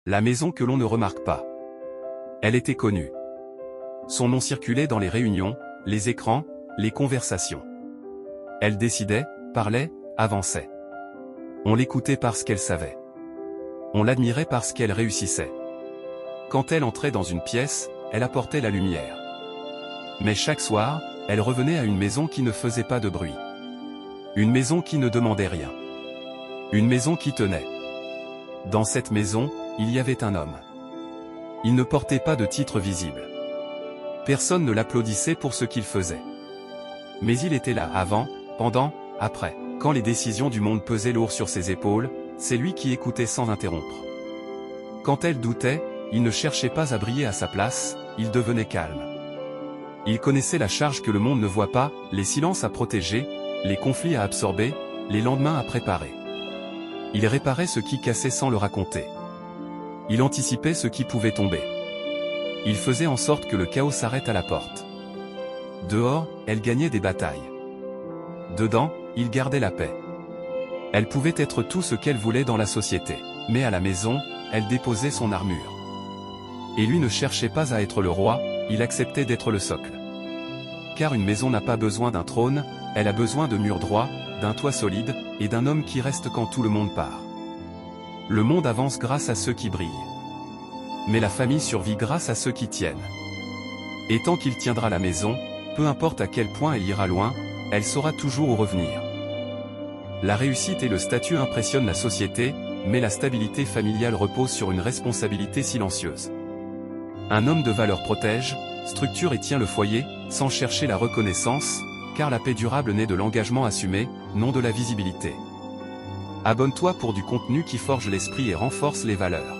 La maison que l'on ne remarque pas. Elle était connue. Son nom circulait dans les réunions, les écrans, les conversations. Elle décidait, parlait, avançait. On l'écoutait parce qu'elle savait. On l'admirait parce qu'elle réussissait. Quand elle entrait dans une pièce, elle apportait la lumière. Mais chaque soir, elle revenait à une maison qui ne faisait pas de bruit. Une maison qui ne demandait rien. Une maison qui tenait. Dans cette maison, il y avait un homme. Il ne portait pas de titre visible. Personne ne l'applaudissait pour ce qu'il faisait. Mais il était là avant, pendant, après. Quand les décisions du monde pesaient lourd sur ses épaules, c'est lui qui écoutait sans interrompre. Quand elle doutait, il ne cherchait pas à briller à sa place, il devenait calme. Il connaissait la charge que le monde ne voit pas, les silences à protéger, les conflits à absorber, les lendemains à préparer. Il réparait ce qui cassait sans le raconter. Il anticipait ce qui pouvait tomber. Il faisait en sorte que le chaos s'arrête à la porte. Dehors, elle gagnait des batailles. Dedans, il gardait la paix. Elle pouvait être tout ce qu'elle voulait dans la société. Mais à la maison, elle déposait son armure. Et lui ne cherchait pas à être le roi, il acceptait d'être le socle. Car une maison n'a pas besoin d'un trône, elle a besoin de murs droits, d'un toit solide, et d'un homme qui reste quand tout le monde part. Le monde avance grâce à ceux qui brillent. Mais la famille survit grâce à ceux qui tiennent. Et tant qu'il tiendra la maison, peu importe à quel point elle ira loin, elle saura toujours où revenir. La réussite et le statut impressionnent la société, mais la stabilité familiale repose sur une responsabilité silencieuse. Un homme de valeur protège, structure et tient le foyer, sans chercher la reconnaissance, car la paix durable naît de l'engagement assumé, non de la visibilité. Abonne-toi pour du contenu qui forge l'esprit et renforce les valeurs.